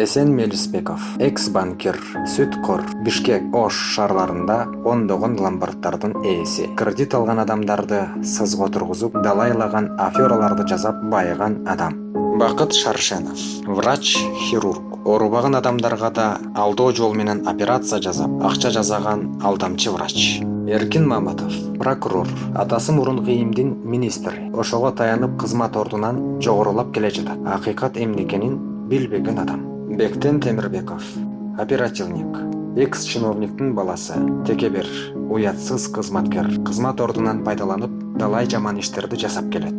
Эсен Мелисбеков, экс-банкир, Сүткор, Бишкек, Ош шаарларында ондогон ломбарддардын ээси. Кредит алган адамдарды сызга тургузуп, далайлаган афераларды жасап байыган адам. Бакыт Шаршенов, врач-хирург. Оорубаган адамдарга да алдоо жол менен операция жасап, акча жасаган алдамчы врач. Эркин Маматов, прокурор. Атасы мурун кийимдин министри. Ошого таянып кызмат ордунан жогорулап келе жатат. Акыйкат эмне экенин билбеген адам. Бектен Темирбеков, оперативник. Экс-чиновниктин баласы. Текебер, уятсыз кызматкер. Кызмат ордунан пайдаланып, далай жаман иштерди жасап келет.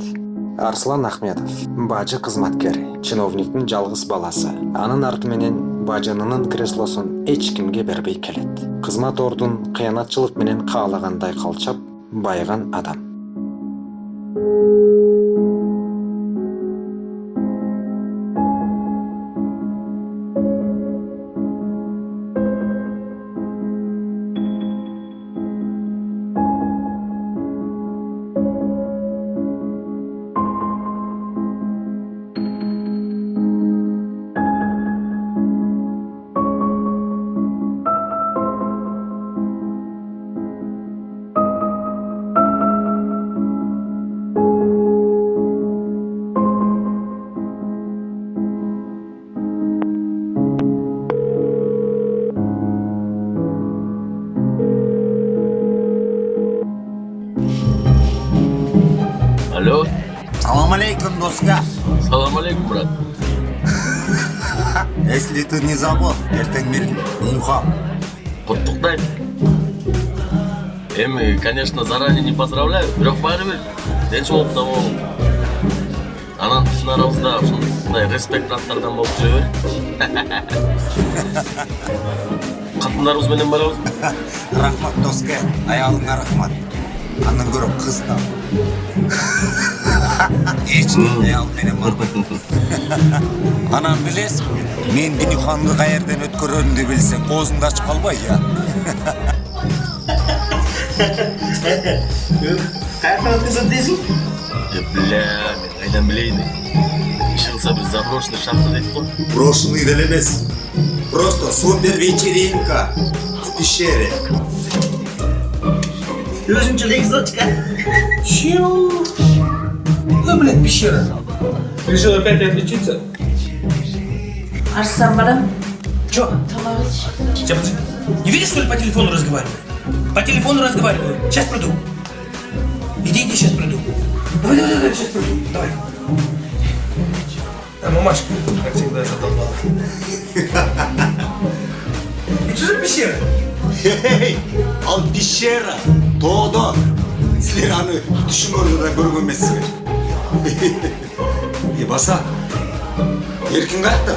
Арслан Ахметов, бажы кызматкер, чиновниктин жалгыз баласы. Анын арты менен бажынынын креслосун эч кимге бербей келет. Кызмат ордун кыянатчылык менен каалагандай калчап, байыган адам. Алло. Салам алейкум, доска. Салам алейкум, брат. Если ты не забыл, ертең мен уйхам. Құттықтайм. Эми, конечно, заранее не поздравляю, бирок баары бир ден соолукта болуң. Анан биздин арабызда ушундай респекттардан болуп жүрө бер. Катындарыбыз менен барабыз. Рахмат, доска. Аялыңа рахмат. Андан көрө кыз тап. Эч аял менен барбайм. Анан билесиңби, мен Диниханды каерден өткөрөөрүмдү билсең, оозуңду ачып калбай, я. Кайрадан кызым дейсиң? Бля, мен кайдан билейин. Ишылса бир заброшенный шахта дейт го. Брошенный деле эмес. Просто супер вечеринка в пещере. Өзүнчө экзотика. Чего? Ну, блядь, пещера. Решил опять отличиться? Арслан барам. Чё? Сейчас, подожди. Не видишь, что ли, по телефону разговариваю? По телефону разговариваю. Сейчас приду. Иди, сейчас приду. Давай, сейчас приду. Давай. А мамашка, как всегда, задолбала. И что за пещера? Хей, ал пещера, тоодо. Силер аны түшүңөрдү да көргөн эмессиңер. Баса, эркин каякта?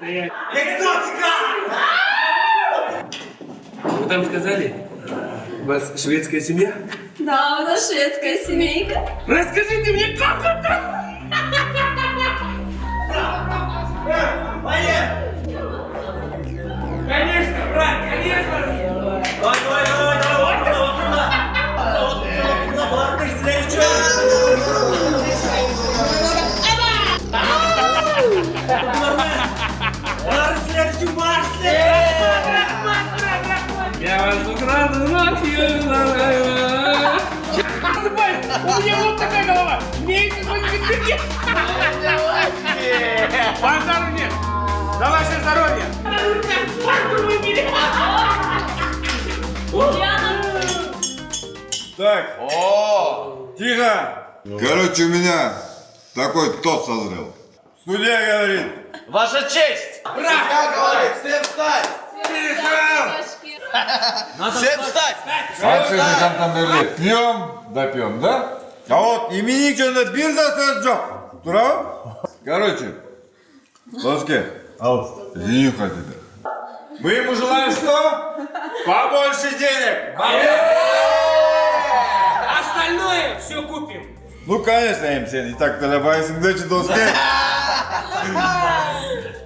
Вы там сказали, у вас шведская семья? Да, у нас шведская семейка. Расскажите мне, как это? Конечно, брат, конечно! Я вас украду ночью. У меня вот такая голова. Мне это хоть не Вам здоровья! За ваше здоровье! Так. Тихо. Короче, у меня такой тост созрел. Судья говорит. Ваша честь! Судья говорит, всем встать. Тихо. Всем встать! Пьем, да пьем, да? А вот именик жөнінде bir de söz жоқ. Тура? Короче, Лоске, извини, хотите. Мы ему желаем что? Побольше денег. Остальное все купим. Ну, конечно, им сен и так талабайсың да Доске.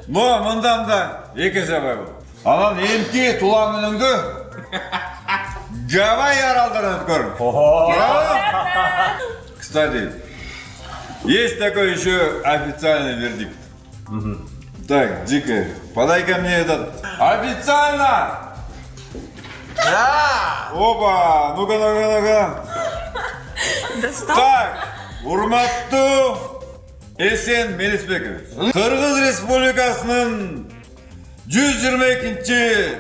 Но мындан да екі жабай бұл. Анан емке туламыныңды Гавайи аралдарынан өткөр. Кстати, есть такой еще официальный вердикт. Так, Дика, подай ко мне этот. Официально! Опа, ну-ка. Так, урматтуу Эсен Мелисбекович. Кыргыз Республикасынын 122-чи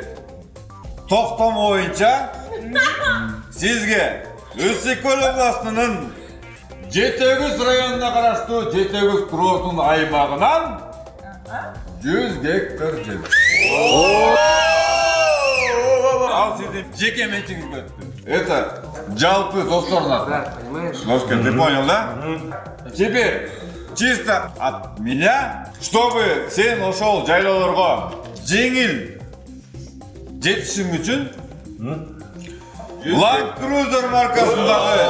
токтому боюнча сизге Өсекөл областынын Жетегүз районуна караштуу Жетегүз курортунун аймагынан 100 гектар жер. Ал сиздин жеке менчигиңизге өттү. Это жалпы досторуна. Лоска, ты понял, да? Теперь чисто от меня, чтобы сен ошол жайлоолорго жеңил жетишиң үчүн Land Cruiser маркасындагы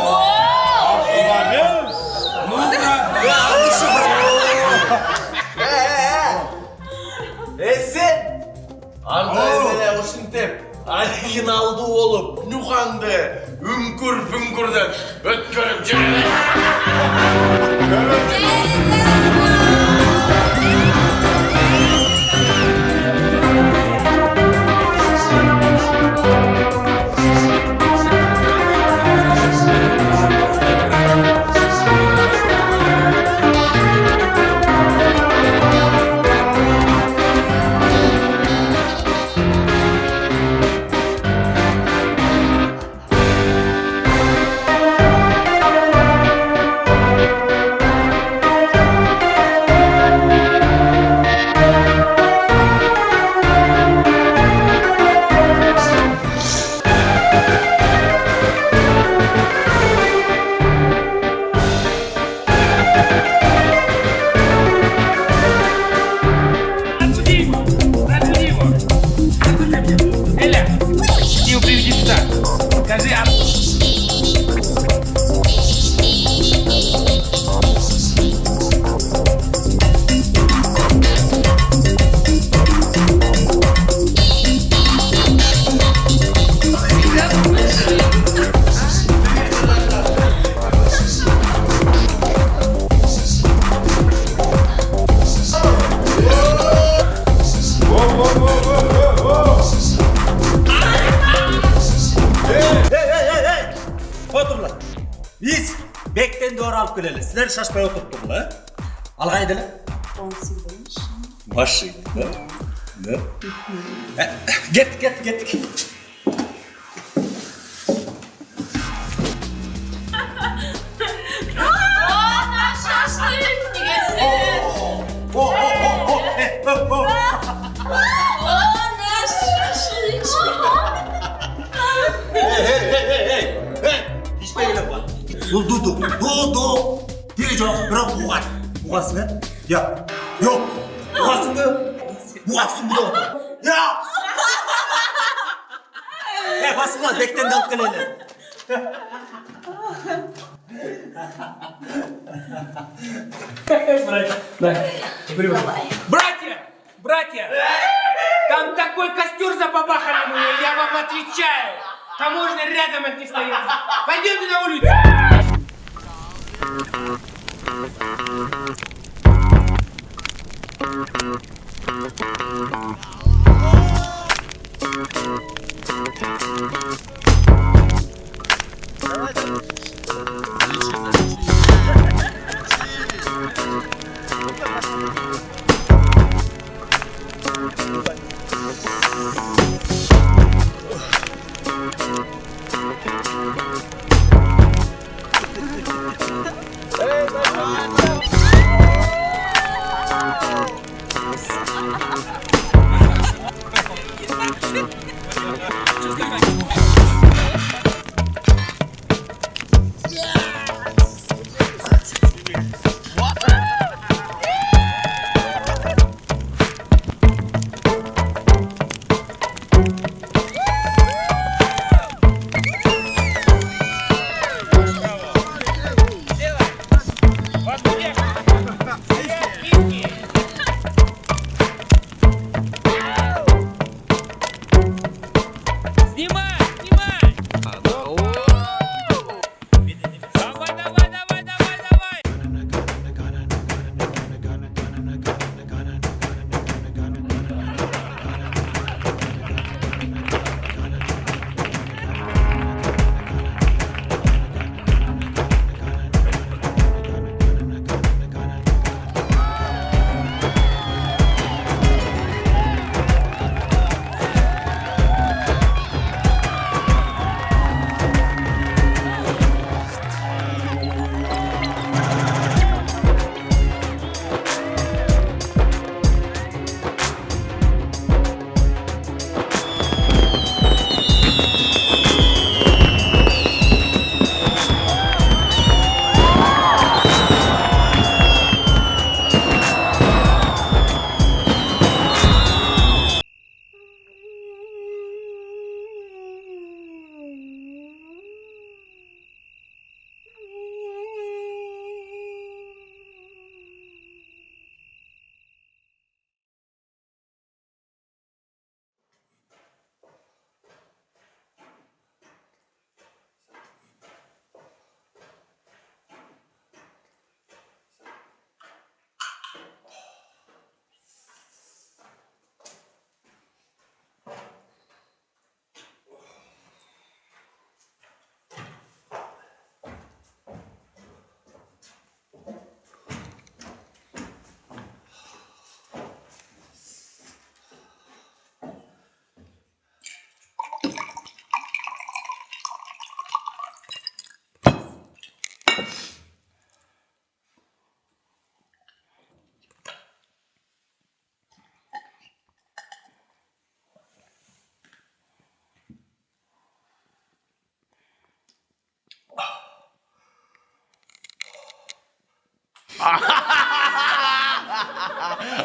автомобиль Эсен! Андай менен ушинтип, алигин алдуу болуп, Нюханды үңкүр-бүңкүрдөн өткөрүп жүрөт. Biz bekten doğru alıp gelelim. Sizler şaşmaya oturttuk la. Al kaydı la. Başı. Ne? Get. Ду. Бiri cevap bırak buğay. Buğası ne? Ya. Yok. Buğası mı? Уақсын бұда отыр. Басқыла, бектен де алып келелі. Братья, там такой костер забабахали мы, я вам отвечаю. Таможня рядом от них стоит. Пойдемте на улицу.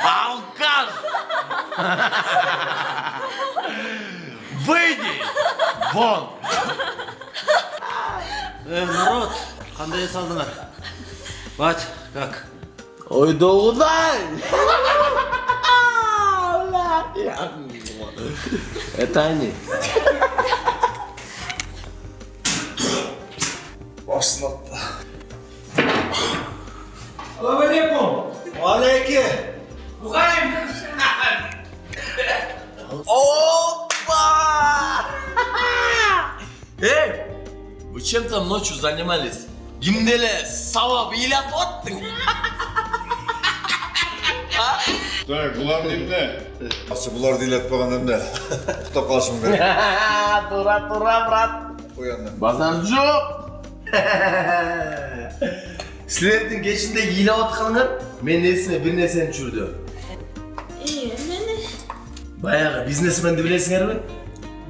Алкаш! Выйди! Вон! Народ, қандай салдыңар? Бать, как? Ой, да удай! Это они. Салам алейкум. Алейке! Бухарим. Опа! Эй! Вы чем там ночью занимались? Гимнеле, савап илят оттың. Так, бұлар немде? Асы бұлар дейлетпаған әмде. Құқтап қалшым керек. Тура, брат. Ояндан. Базар жоқ. Сілердің кешінде илап отқаныңар, мен есіме бір нәрсені жүрді. Мені? Баяғы бизнесменді білесіңер бе?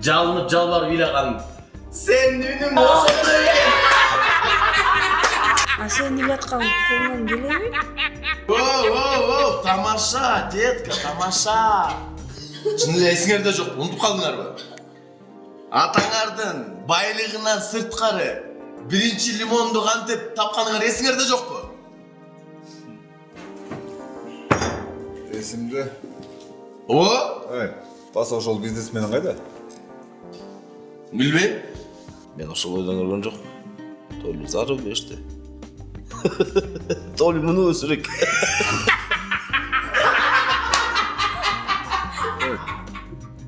Жалынып жалбарып илағанын. Сен үнім осындай. А сен илатқан қолынан келе ме? Оу, тамаша, детка, тамаша. Чын эле эсиңерде жок, унутуп калдыңарбы? Атаңардын байлыгынан сырткары биринчи лимонду кантип тапканыңар эсиңерде жокпу? Есімде. О? Баса ошол бизнесменің қайда? Билбейм. Мен ошол ойдон көргөн жок. Толу зарыл беришти. Толу муну өсүрөк.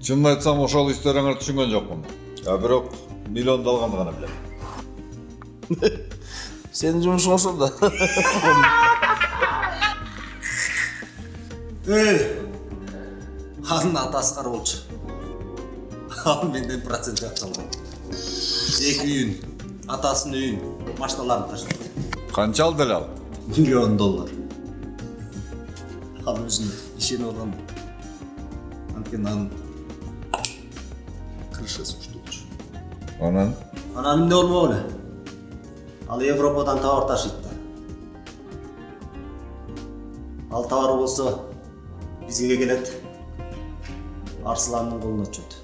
Чынын айтсам, ошол историяңарды түшүнгөн жокмун. Бирок миллионду алганды гана билем. Сенин жумушуң ошол да. Анын атасы кара болчу. Ал менден процент алган. 2 үйүн, атасынын үйүн, машиналарын таштады. Канча алды эле ал? $1 миллион. Ал өзүнө ишенип алган. Анткени анын крышасы күчтүү болчу. Анан Анан эмне болмок эле? Ал Европадан товар ташыйт да. Ал товар болсо бизге келет. Арсландын колуна түшөт.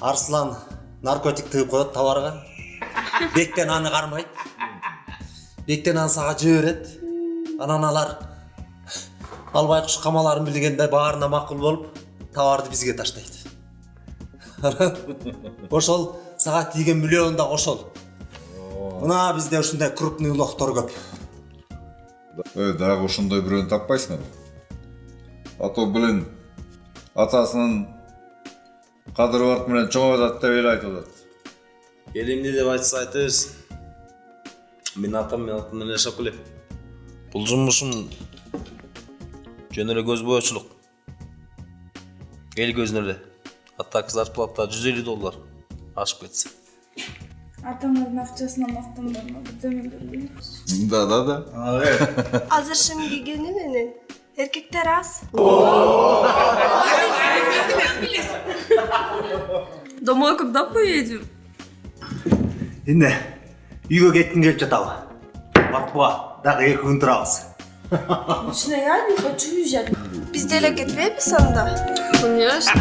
Арслан наркотик тыгып коет товарга. Бектен аны кармайт. Бектен аны сага жиберет. Анан алар ал байкуш камаларын билгенде баарына макул болуп, товарды бизге таштайт. Ошол сага тийген миллион да ошол. Мына бизде ушундай крупный лохтор көп. дагы ошондой бирөөнү таппайсыңар. Ато билин атасынын Кадырбарт менен чоң атат деп эле айтып атат. Элимди деп айтса айтабыз. Мен атам менен жашап келем. Бул жумушум жөн эле көз боечулук. Эл көзүнө эле. Атак зарплата $150 ашып кетсе. Атамыздын акчасына мактанбайм, бирдеме. Да. Азыр шым кийгени менен эркектер аз. Домой когда поедем? Эмне? Үйгө кетким келип жатабы? Батпа, дагы 2 күн турабыз. Лично я не хочу уезжать. Биз деле кетпейбиз анда? Конечно.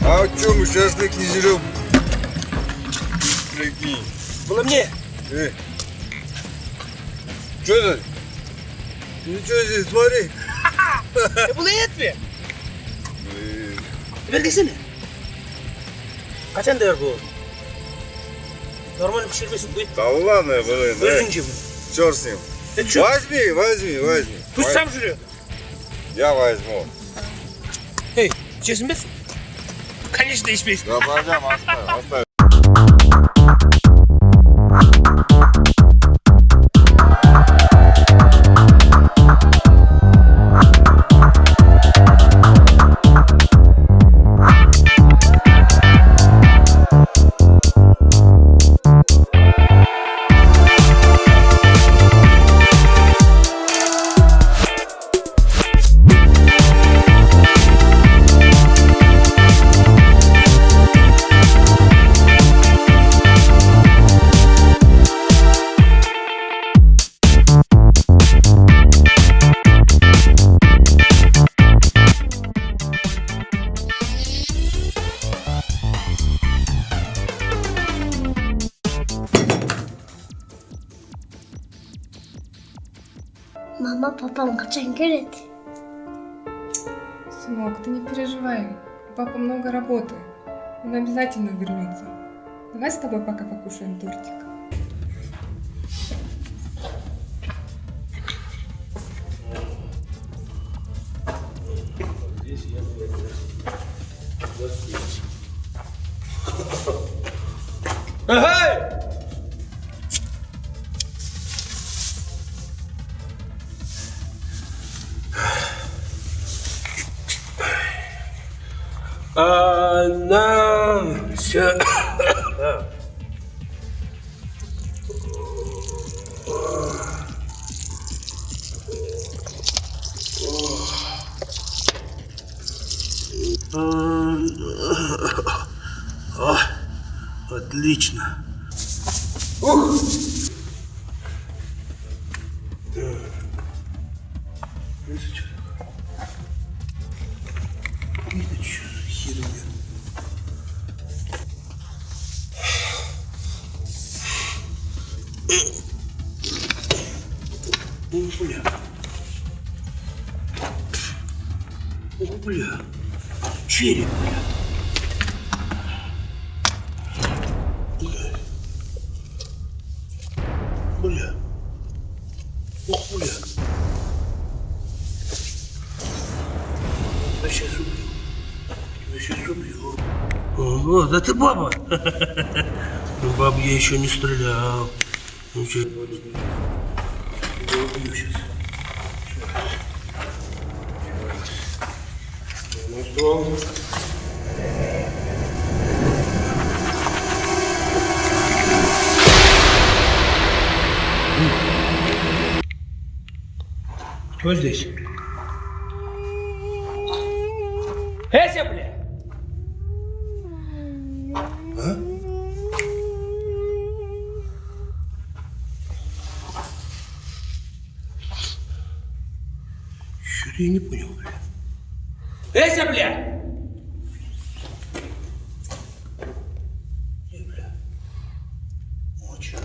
А чё, мы шашлык не жрём? Прикинь. Было мне. Чё это? Ничего здесь, смотри. Было этме. Бергесene. Kaçan değer bu? Normal pişirmesin bu. Да ладно, блин. Özünce bu. Чёрт с ним. Возьми. Püs sam jürüyor. Я возьму. Hey, içesin biz? Конечно, içmeyiz. Да пойдем, оставь. Мама, папам качан келет? Сынок, ты не переживай. Папа много работает. Он обязательно вернется. Давай с тобой пока покушаем тортик. Отлично. Это что за херня? Бля. Бля. Череп, бля. Бля. Ох, бля. Я сейчас убью. Я сейчас убью. Ого, да ты баба. Ну, баб я еще не стрелял. Ну, что, я убью сейчас. Ну, что? Кто здесь? Эся, бля! А? Что-то я не понял, бля. Эся, бля! Бля. Вот что.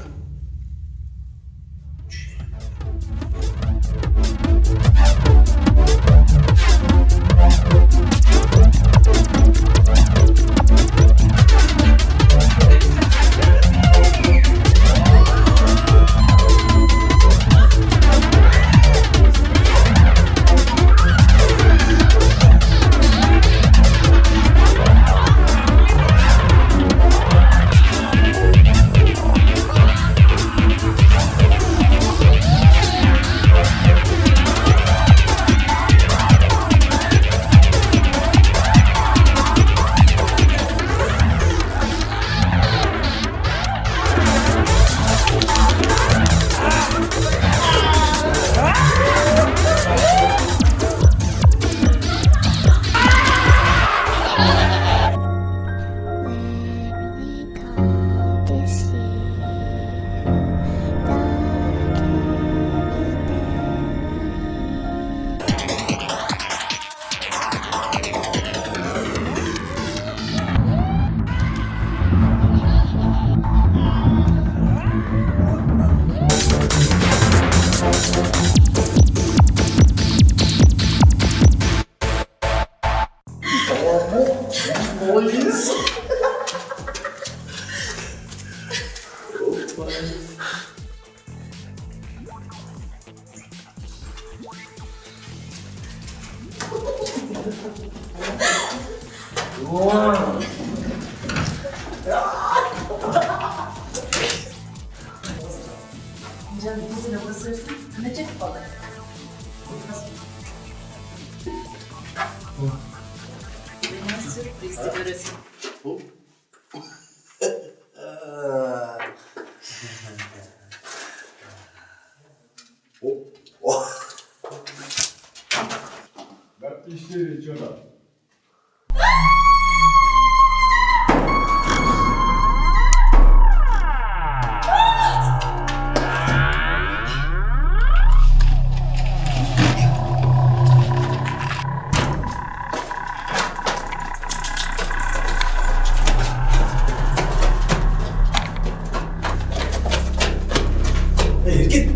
Эркин!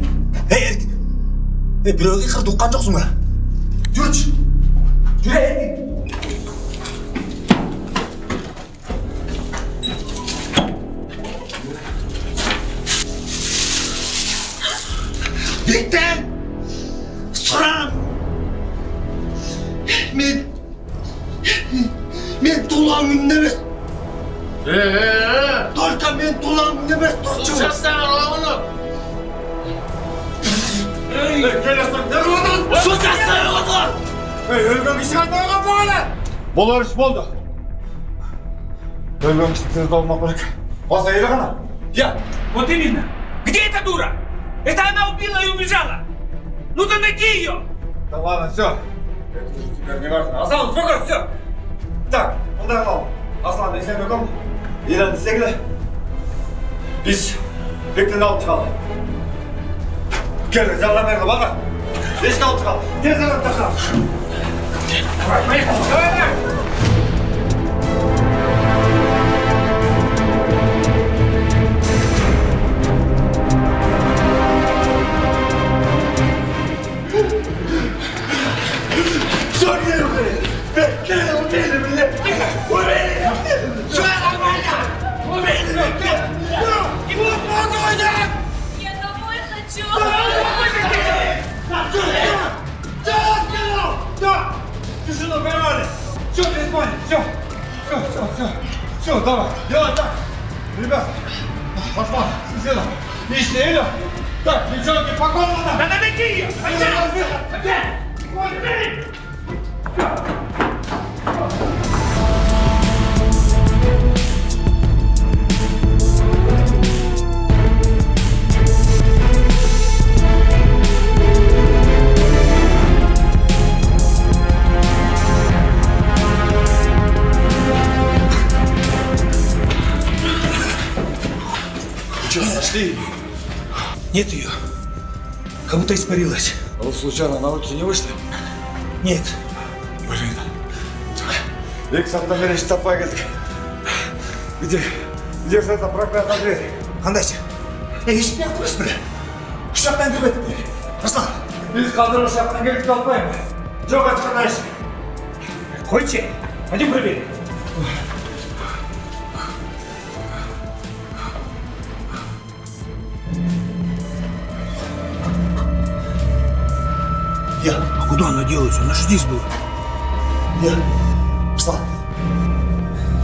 Эркин! Бирөөгө кырды уккан жоксуң ба? Жүрчү! Жүрө Эркин! Бектен! Сұрам! Мен тулаңым емес. Только мен тулаңым емес, тұрчу. Жастағыр оғылым. Sus жастағыр оғылым! Өлген кіші қайтаға болғаны! Болар іш болды. Өлген кіші тез болмақ керек. Баса елі ғана. Я! Вот именно! Где эта дура? Это она убила и убежала! Ну-ка найди ее! Да ладно, все. Это уже теперь не важно. Аслан, успокойся, все! Так, мындай қылалım. Аслан, Есенбеком, Елен секілі. Біз Бектен алып шығалым. Келді, жалдан берді, бақа. Ешкі алып шығалым. Тез алып ташалым. Я домой хочу! Тишину поймали! Все, перезвоним, все, давай, делай так! Ребята, Аслан, соседа, личное видео? Так, девчонки, по комнатам! Надо найти ее! Нашли. Нет ее. Как будто испарилась. А вы случайно на улицу не вышли? Нет. Блин. Екі сағаттан бері еш таппай келдік. Где же эта проклятая дверь? Қандайсы? Ешкім не құрыс бірі. Ұшақтан кіріп өтіп бері. Аслан. Біз қазір ұшақтан келіп қалпаймыз. Жоқ айтқандай еш. Қойче. Пойдем проверим. А куда она делась? Она же здесь была. Я! Аслан!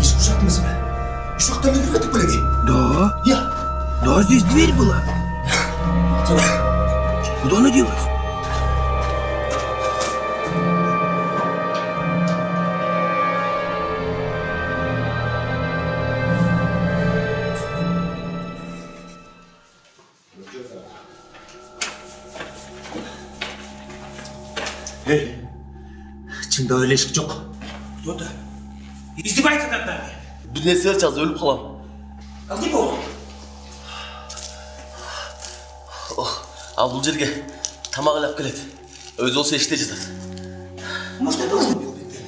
Ешкі ұшақтымыз ба? Ұшақтан кіріп өтіп бөлеге? Да? Я! Да, здесь дверь была. Куда она делась? Эй! Чында өлі ешкі жоқ. Кто-то издевается над нами. Bir ne sığır çaldı, ölüp kalam. А где был? Ал бұл жерге тамақ илеп келеді. Өзі olsa іште жатады. Может, это он убил Бектена?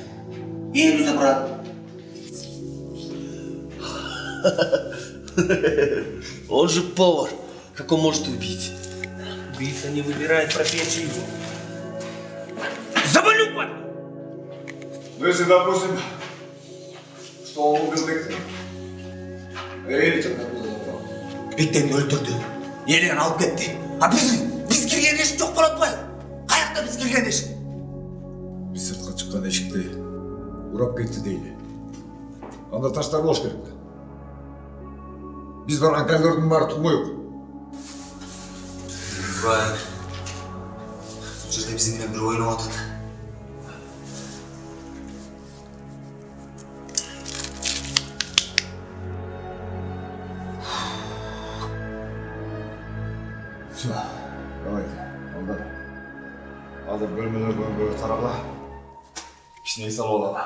Или забрал? Он же повар. Как он может убить? Убийца не выбирает профессию. Завалю, падла! Ну, если допустим, что он убил Бектена. Или тогда было забрал. Бектенді өлтірді. Елен алып кетті. А біз кірген ешік жоқ болады ғой. Қаяқта біз кірген ешік? Біз сыртқа шыққан ешікті ұрап кетті дейді. Анда таштар болуш керек. Біз барған кәлдердің бары тұңғойық. Брайан, бұл жерде біздіңмен бір ойнап атады. Все, давайте, алдар. Азыр бөлмелерге тарапла. Кішіне салып алалы.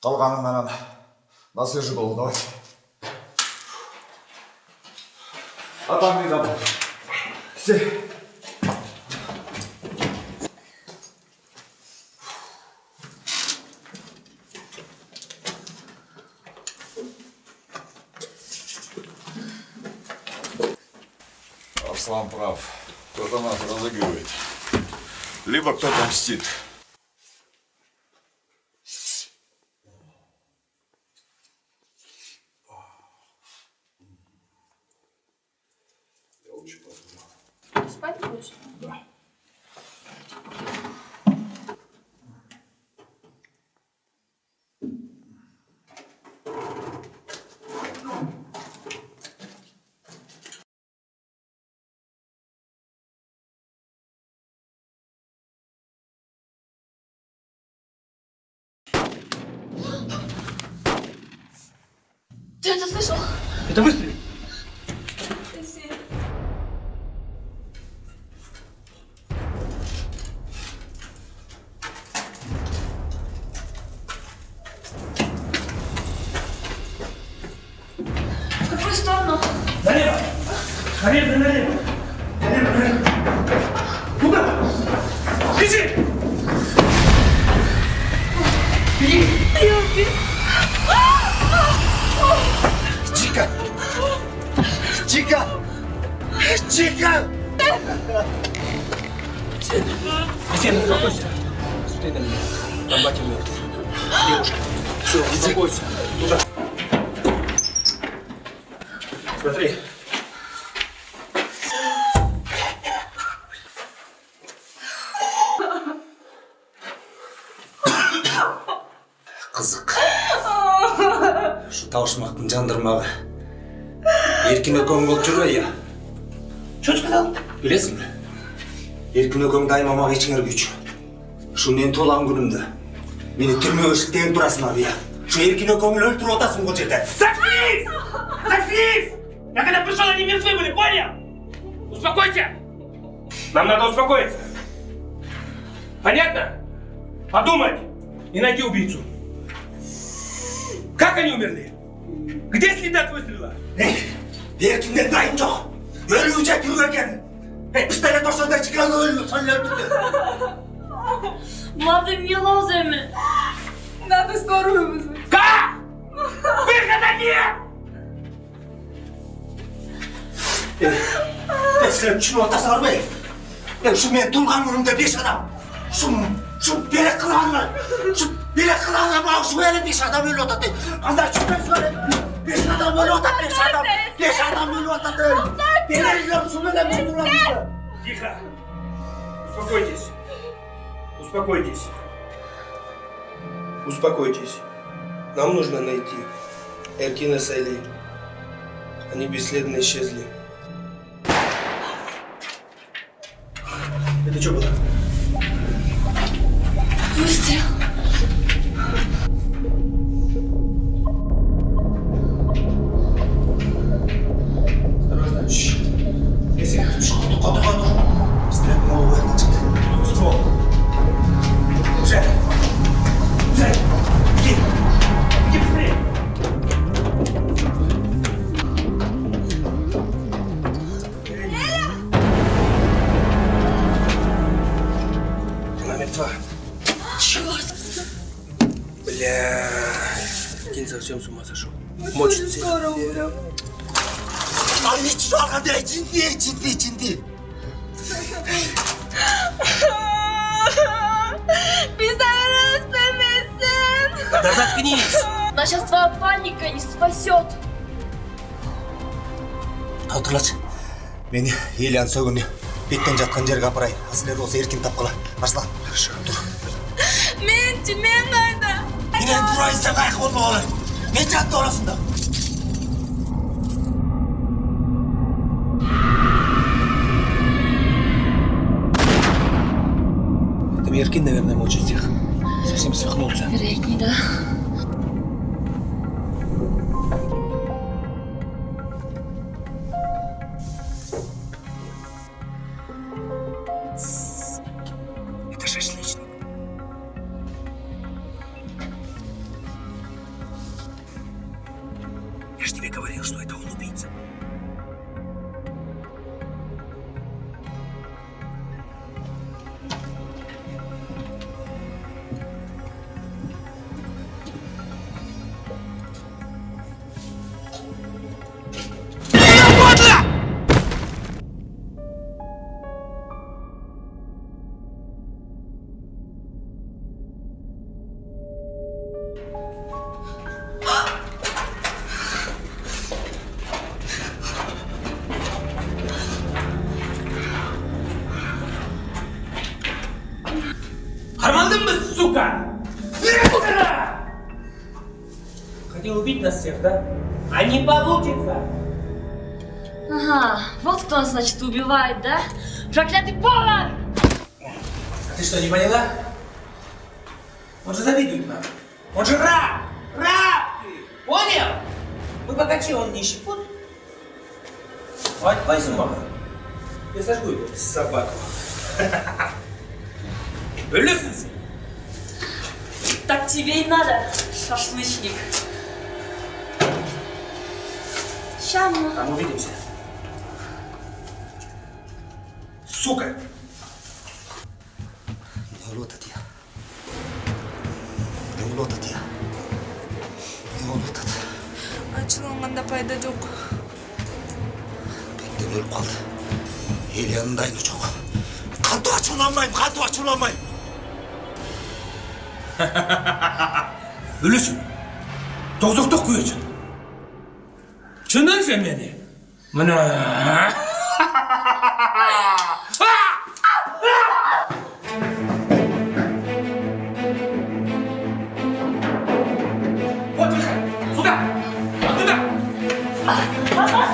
Қалғанын менен на свежий голову, давайте. Атам не забыл. Все. Арслан прав. Кто-то нас разыгрывает. Либо кто-то мстит. Спать будешь? Да. Ты это слышал? Это выстрел. В какую сторону? Налево! Налево, налево! Налево, налево! Куда? Бежи! Беги! Чика! Чика! Чика! Есен, успокойся. Посмотри на меня. Там батя мертв. Девушка. Все, успокойся. Туда. Смотри. Қызық. Шу таушымақтың жандырмағы. Еркін өкөң болып жүр ғой, я. Что сказал? Білесің бе? Еркін өкөң дайымамақ ешіңер күйчі. Шу мен толған күнімді. Мені түрмеге шілтеген тұрасың ар, я. Шу еркін өкөңіл өлтіріп отасың бұл жерде. Заткнись! Заткнись! Я когда пришел, они мертвы были, понял? Успокойся! Нам надо успокоиться. Понятно? Подумать и найти убийцу. Как они умерли? Где следы от выстрела? Еркіннен дайын жоқ. Өлі өте түрген. Пистолет ошында шыққан өлі өлтірді. Владимир Лоземи. Надо скорую вызвать. Как? Выхода нет! Сен түсініп отасың арбай. Шу мен тұлған күнімде 5 адам. Шу белек қылғанға. Шу белек қылғанға бағы шу әлі 5 адам өлі отады. Қандай шүккен әлі 5 адам өлі отады. 5 адам өлі отады. Белек қылған шу мен әлі тұрғанымды. Тихо. Успокойтесь. Успокойтесь. Успокойтесь. Нам нужно найти Эркина с Айлей. Они бесследно исчезли. Это что было? Выстрел. Осторожно. Если Қотыға тұр. Стрелдің олы ойынан шықты. ствол. Жай. Жай. Иди. Иди быстрее. Она мертва. Черт. Бля. Кин совсем с ума сошел. Мочится. Ал еш алғанда içinde. Пистолет спасен. Да заткнись. Нас сейчас твоя паника не спасет. Отырлашы. Мені Ильян сөгіні беттен жатқан жерге апарайын. Асылер осы еркін тапқыла. Арслан, тұр. Мен қайда? Менен тұрайынса қайық болма олай. Мен жатты орасында. Там Еркин, наверное, мочит всех. Совсем свихнулся. Вероятнее, да. Это шашлычник. Я ж тебе говорил, что это он убийца. Андым мы, сука! Хотел убить нас всех, да? А не получится! Ага, вот кто нас, значит, убивает, да? Проклятый повар! А ты что, не поняла? Он же завидует нам. Он же раб! Раб ты! Понял? Мы богачи, он нищий. Вот. Хватит мама. Я сожгу его, собаку. Ölürsün. Так тебе и надо, шашлычник. Щам. Там увидимся. Сука! Ne oldu ya? Ne oldu ya? Ne oldu? Açılғанда пайда жоқ. Bekten ölüp kaldı. El yanındaydı çok. Kantu açılamayım, kantu açılamayım. Ölüsün. Tozduktuk koyuyorsun. Çındır sen beni. Bana.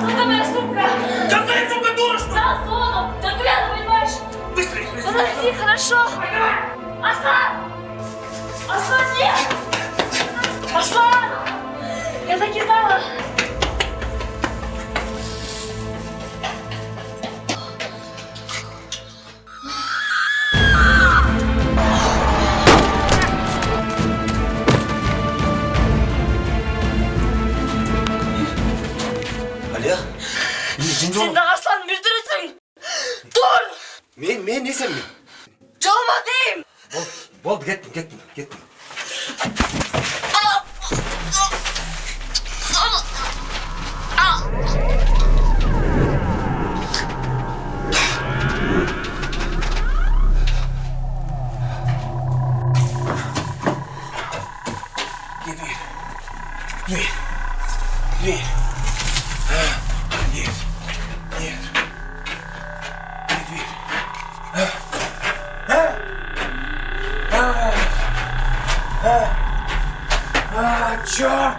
Сука, моя сука! Какая сука дура, что ли? Да, Сону! Да куда, понимаешь? Быстрее, быстрее. Подожди, хорошо! Аслан! Аслан, нет! Аслан! Я так и знала! Aliya. Sen de Aslan müldürüsün! Dur! Men ne sen mi? Çalma diyeyim! Bol gittim. Дверь. Нет. Не дверь. Чёрт!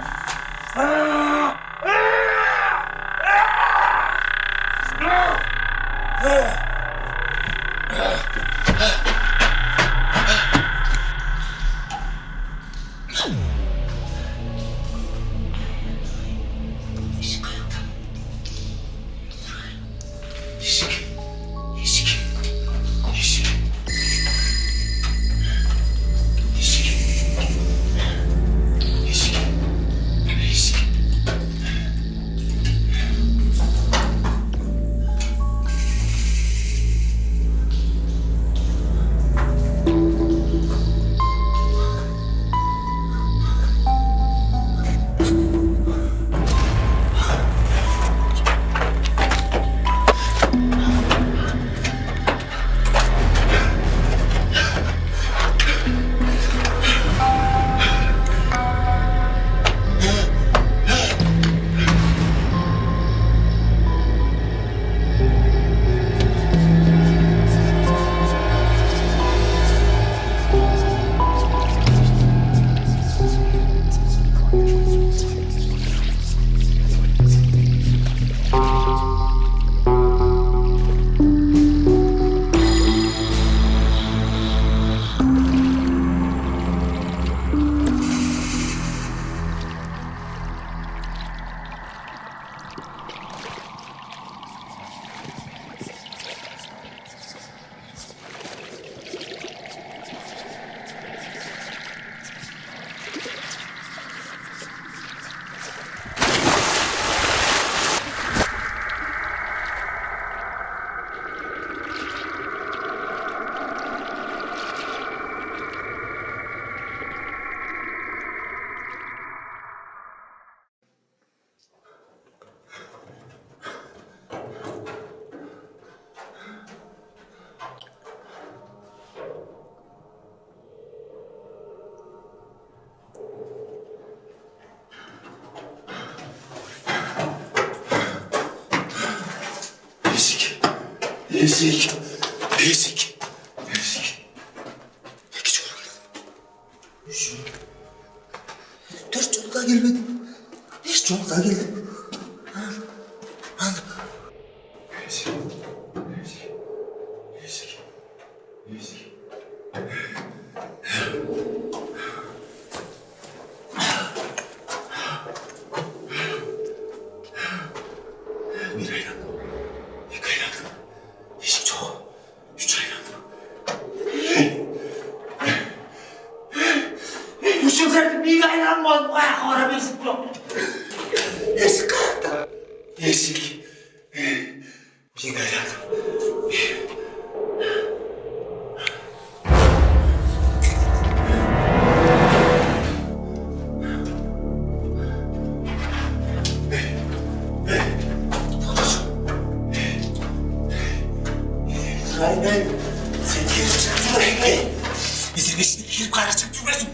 Ezik. Geç oradan. Bir aylandım. İki aylandım. Eşik çok. Üç aylandım. Üçüncü bir aylanmadım. Bu ayakkabıda eşik yok. Eşik kalktı. Eşik. Bir aylandım. Ben sen gelirsin. Bizim işini girip karışık cümlesin.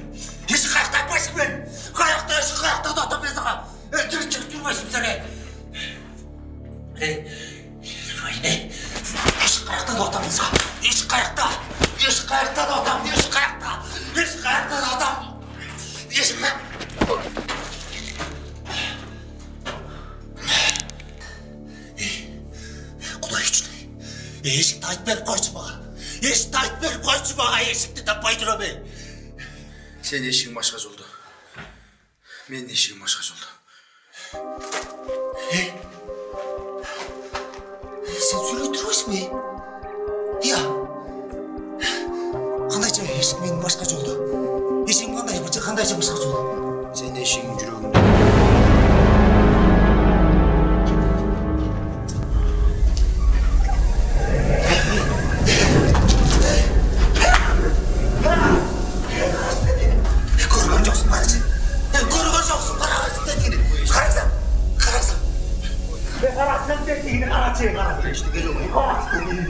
Hiç kalktanmasın ben. Kayakta da atamıyorsun ha. Öldürüp çıktırmasın seni. Rayne. Hiç kayakta da atamıyorsun ha. Hiç kayakta da atam. Hiç kayakta da atam. Kulay üçüne. Eşikte aytmel koysun bana. Eşikte aytmel koysun bana. Eşikte tapmaydır o be. Senin eşiğin başka oldu. Benim eşiğim başka oldu. Sen söyleyip durmuş mu? Ya. Kandayca eşik benim başka oldu. Eşiğim kandayca başka oldu. Senin eşiğin yüreğinde.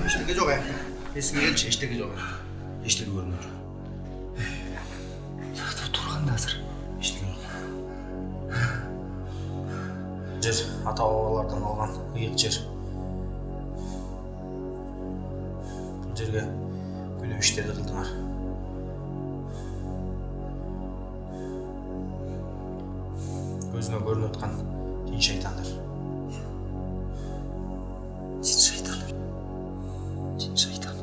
Eşteki yok ya. Eski gelçi eşteki yok ya. Eşteki görünüyor. Turgan da hazır. Eşteki yok. Жер ата бабалардан алған иық жер. Бұл жерге төлеміштерді қылдыңар. Көзіңе көрініп отқан тин шайтандар. Тин шайтан. Тин шайтан.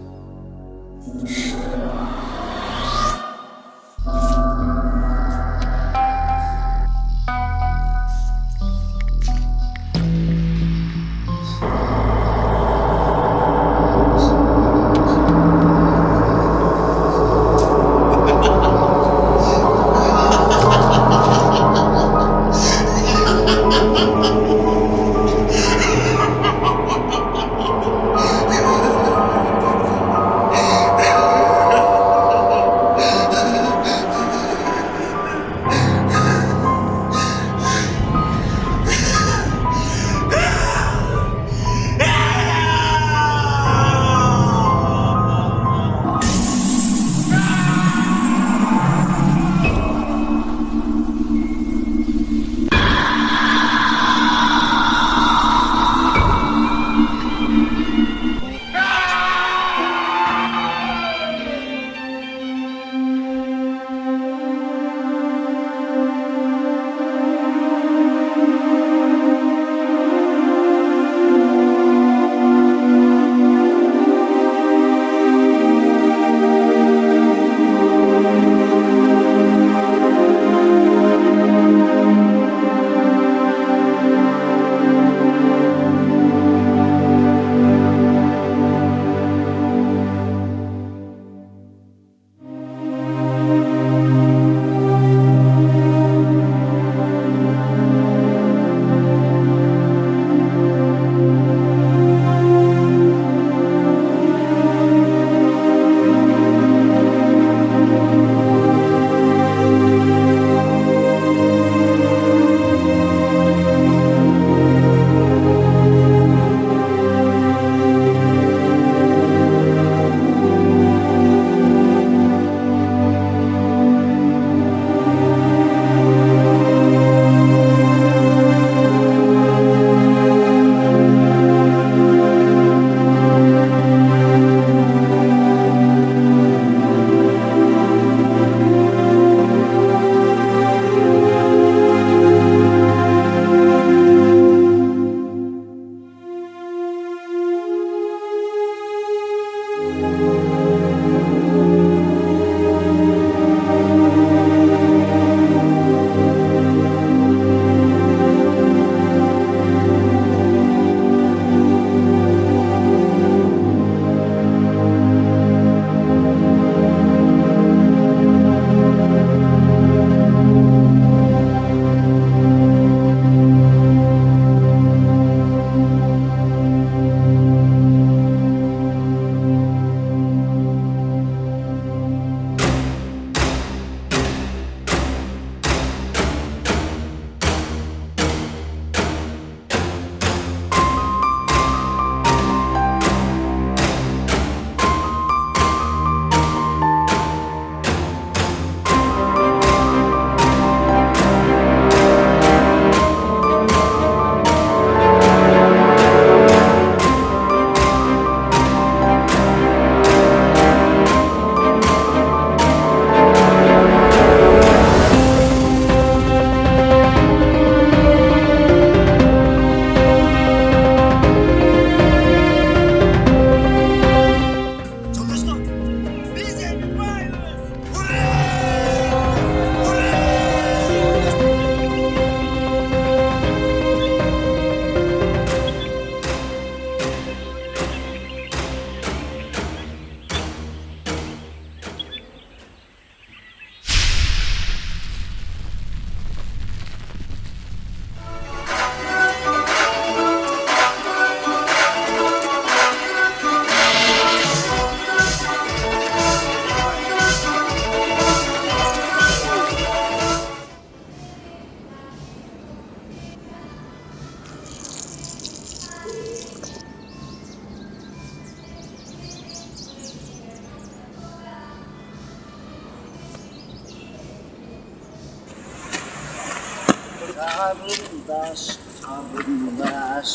Karındaş, karındaş,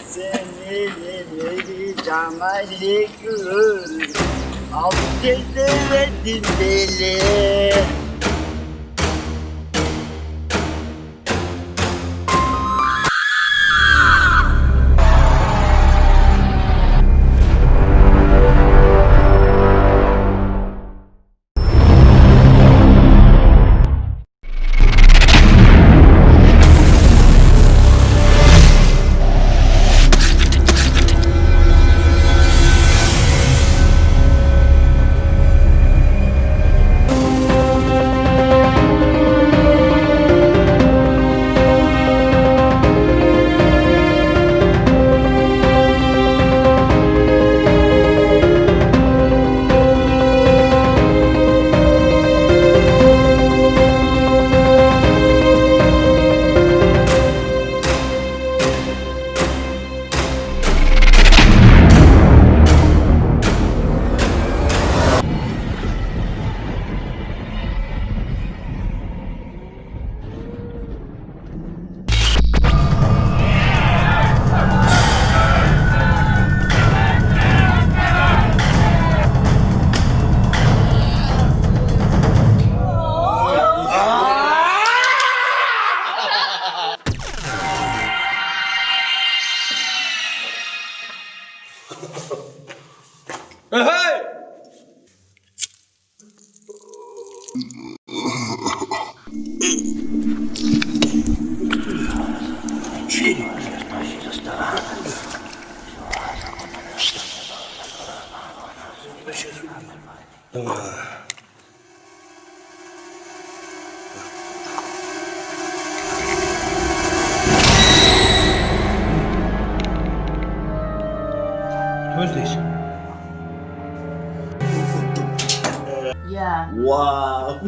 senin canayı gör. Al teyze verdin beni. Özdeş. Ya. Wow.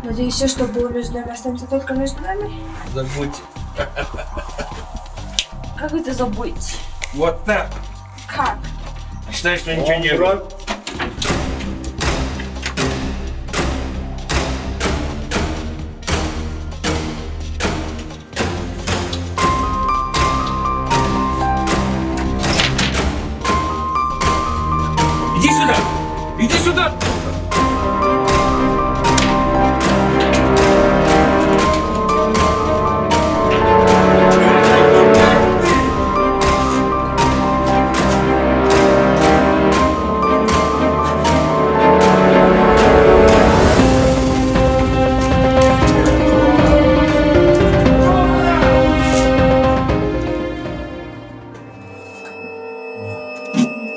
Надеюсь, что было между нами останется только между нами. Забудь. Как это забыть? Вот так. Как? Считай, что ничего не было. Иди сюда! Иди сюда!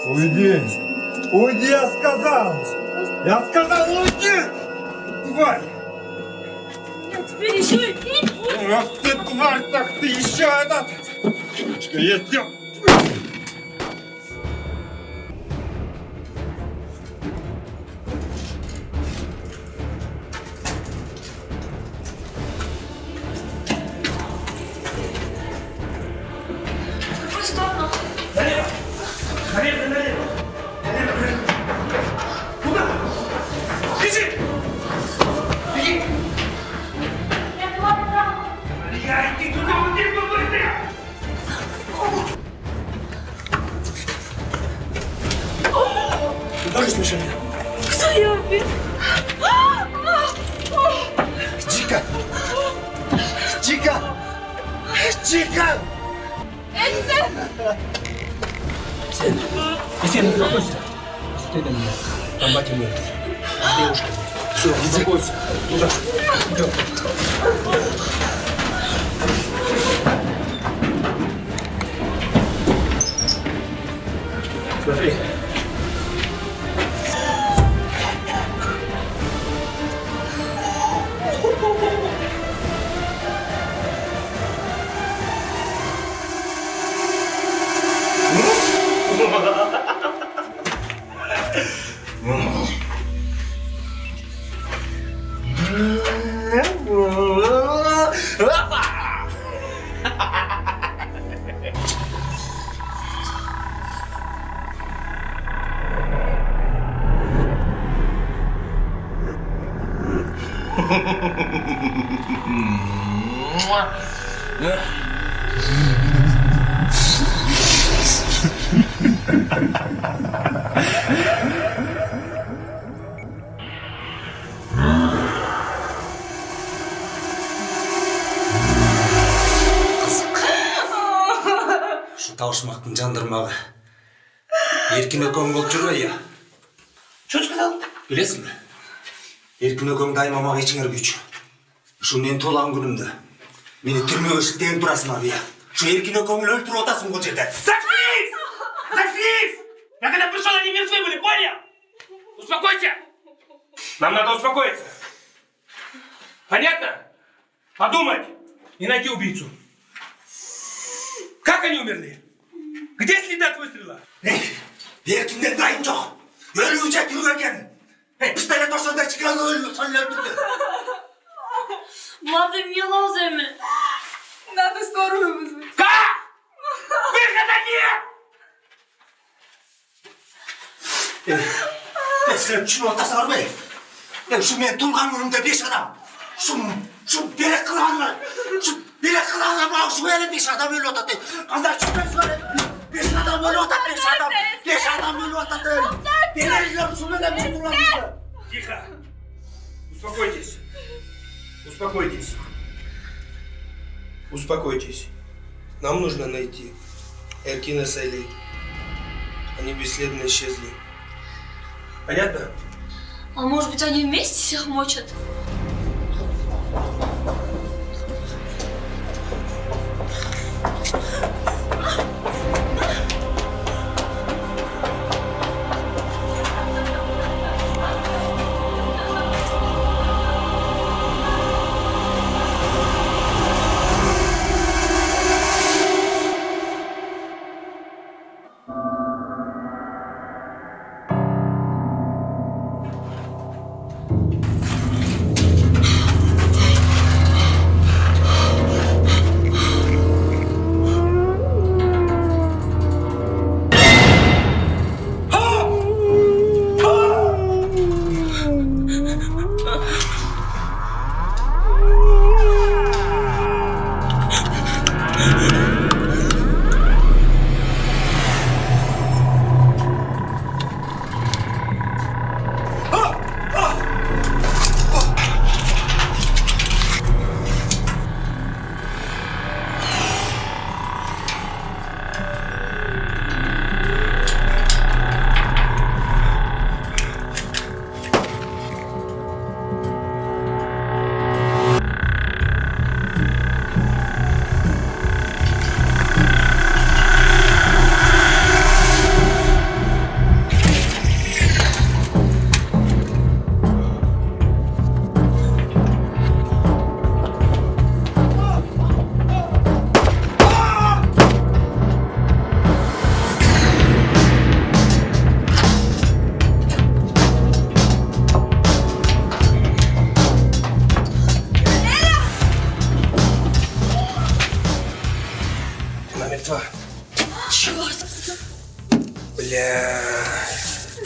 Уйди! Уйди, я сказал! Я сказал, уйди! Тварь! Теперь еще и Ах ты, тварь, так ты еще этот! Я тебя... В какую сторону? Налево! Налево, налево! Налево, налево! Куда? Бежи! Беги! Я была права. Я иди туда, вот ты быстрее! Тоже смешали. Кто ее убил? Чика! Чика! Чика! Есен, успокойся. Посмотри на меня. Там батя мертв. Девушка. Все, успокойся. Туда. Идем. Смотри. Şu tavuşmaktın jandırmağı. Erkin ökөң болып жүр ғой, ya. Что сказал? Білесің бе? Еркін өкөң дайыма мага ичиңер күч. Şu мен толған күнімді. Мені түрмеге шілтеген тұрасың abi, ya. Şu еркін өкөңді өлтіріп отасың бұл жерде. Заткнись! Заткнись! Я когда пришел, они мертвы были, понял? Успокойся! Нам надо успокоиться. Понятно? Подумать и найти убийцу. Как они умерли? Где следы от выстрела? Еркінден дайын жоқ. Өлі жат жүрген екен. Пистолет ошонда чыққан өлтірді. Влада Милоза ми. Надо скорую вызвать. Как? Выхода нет! Сен түсініп отасың ба? Şu мен туылған күнімде 5 адам. Şu белек қылғанlar. Şu белек қылғанlar şu әлі 5 адам өліп отады. Қандай шүкірсіз бар? 5 адам өліп отады, 5 адам. 5 адам өліп отады. Белек şu менен туылғанымызды. Тихо. Успокойтесь. Успокойтесь. Успокойтесь. Нам нужно найти Эркина с Айлей. Они бесследно исчезли. Понятно? А может быть, они вместе всех мочат?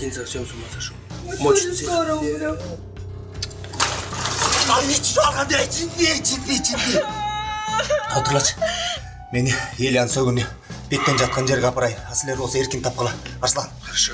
Один совсем с ума сошел. Очень Мочит всех. скоро умрем. Отырлашы. Мені Ильян сөгүнү беттен жатқан жерге апарай. Асылер болса еркін тапқыла. Арслан. Хорошо.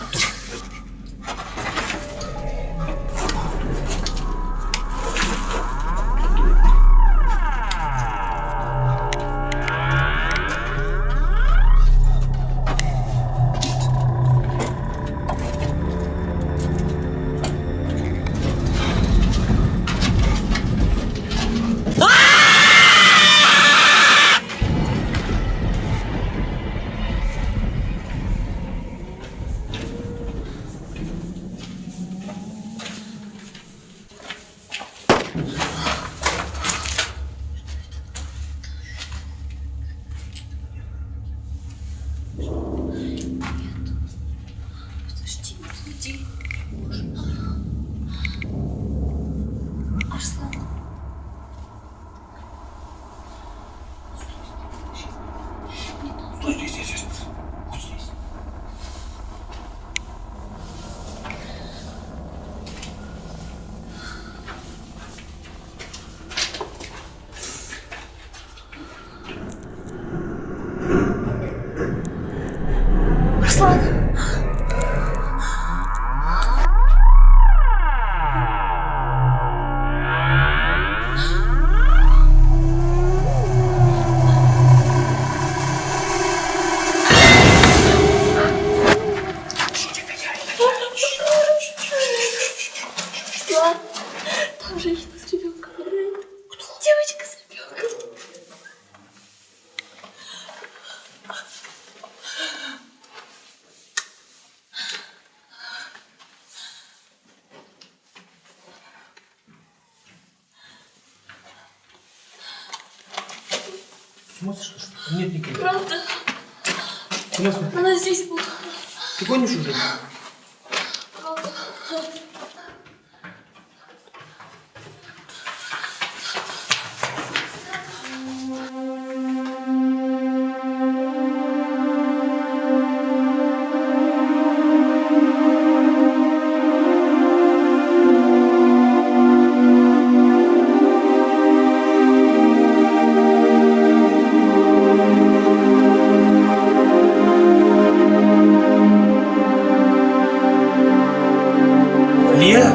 Там женщина с ребенком умирает. Кто? Девочка с ребенком. С ума сошла, что ли? Нет никого. Правда? С ума сошла. Она здесь была. Ты гонишь уже? Правда. Лия?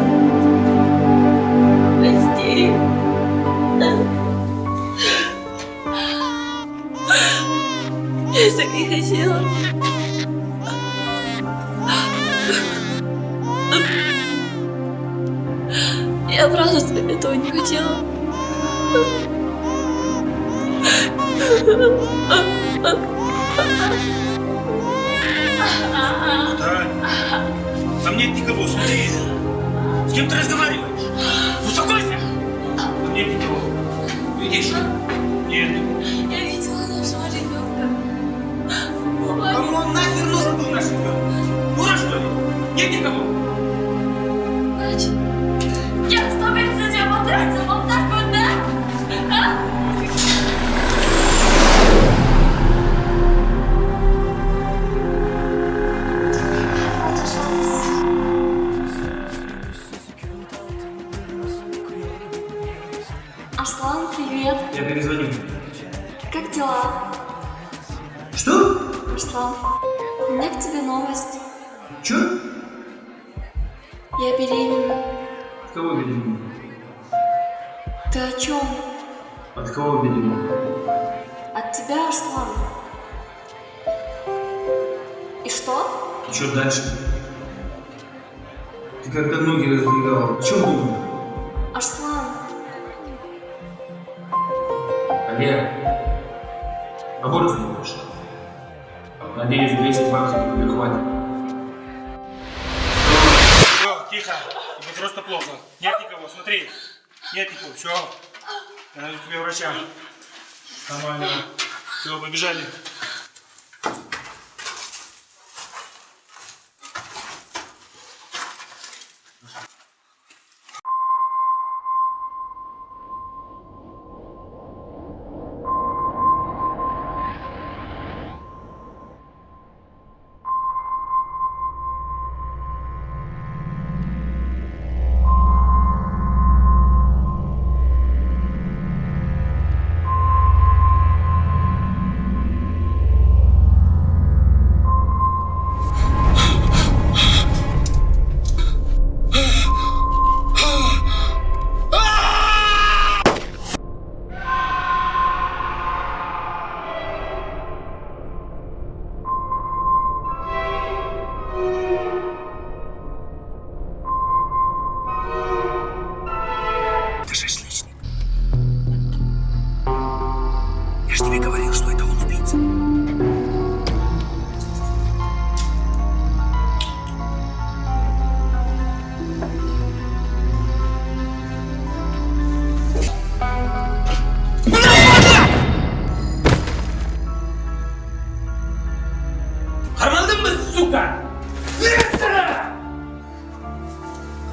Прости. Я так не хотела. Я правда этого не хотела. Там нет никого, смотри. С кем ты разговариваешь? Успокойся! Там нет никого. Видишь? Нет. Я видела нашего ребенка. Кому он нахер нужен был наш ребенок? Дура, что ли? Нет никого. Значит, я с тобой зачем потратила вот так вот, да? А? Арслан, привет. Я перезвоню. Как дела? Что? Арслан, у меня к тебе новость. Че? Я беременна. От кого беременна? Ты о чем? От кого беременна? От тебя, Арслан. И что? И что дальше? Ты когда ноги раздвигала, о чем думала? Арслан, Олег, аборт сделаешь. Надеюсь, 200 баксов тебе хватит. Все, тихо. Тебе просто плохо. Нет никого, смотри. Нет никого, все. Я найду тебе врача. Нормально. Все, побежали.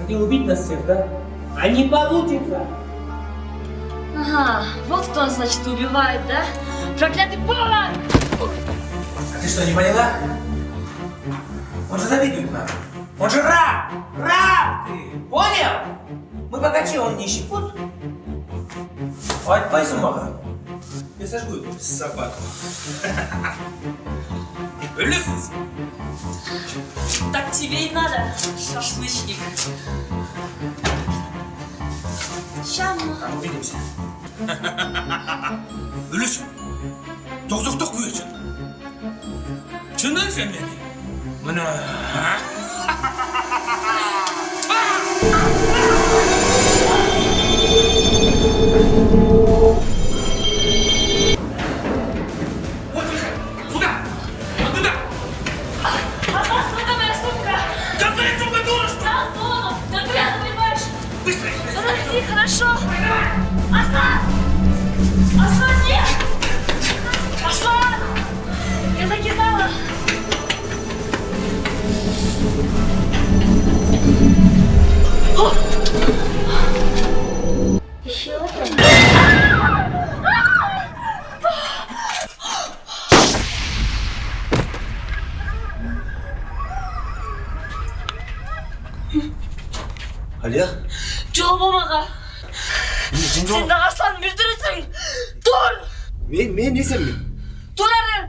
хотел убить нас всех, да? А не получится! Ага, вот кто он, значит, убивает, да? Проклятый повар! А ты что, не поняла? Он же завидует нам. Он же раб! Раб ты! Понял? Мы богачи, он нищий. Вот. Пой с ума. Я сожгу эту собаку. Вылезь! Так тебе и надо, шашлычник. Щам. Увидимся. Вылезь! Тоқ көйесің. Шыннан сен мені? Мына... Сюда! Вот туда! Ага, сука, моя сумка! Какая сумка, дурочка? Да, дома! Да куда ты понимаешь? Быстрее! Подожди, хорошо! Аслан! Аслан, нет! Аслан! Я закидала! О! Еще один? Алия? Жол болмаға! Сен де Аслан бүлдірісің! Тұр! Мен есемін. Тұр әрі!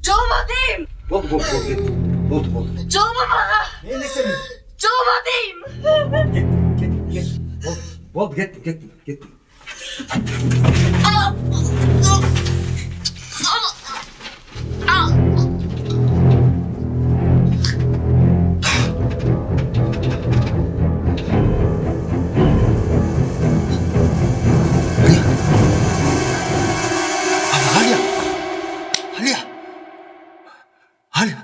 Жолма дейім! Болды. Жол болмаға! Мен есемін. Жолма дейім! Кет. Болды, кеттім. Алия.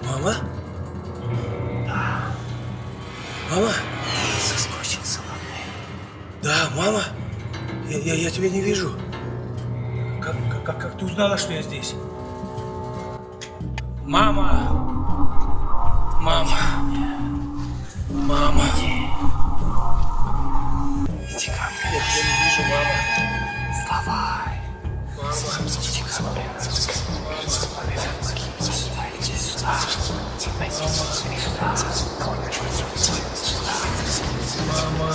Мама? Да. Мама? Соскучился, родной. Да, мама. Я тебя не вижу. Как ты узнала, что я здесь? Мама! Мама! Мама! Иди ко мне. Я тебя не вижу, мама. Вставай. Мама! Иди ко мне. Иди сюда. Мама!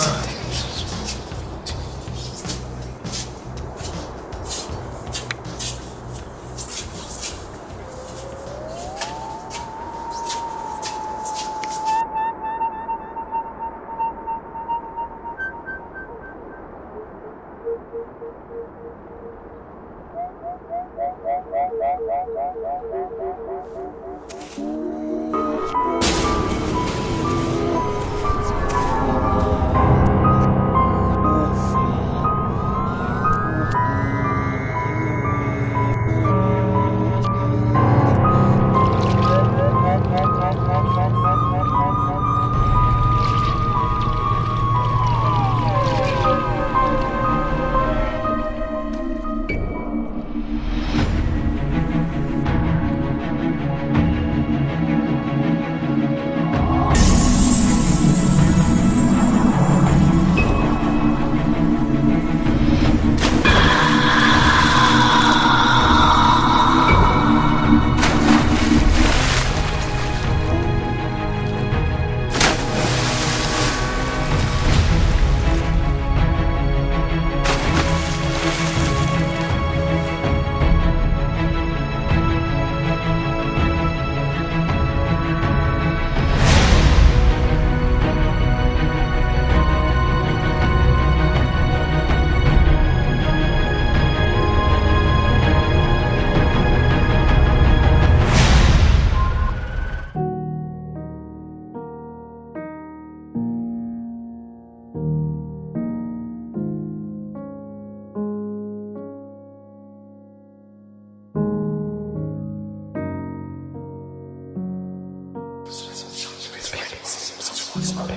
Thank you. Смотри,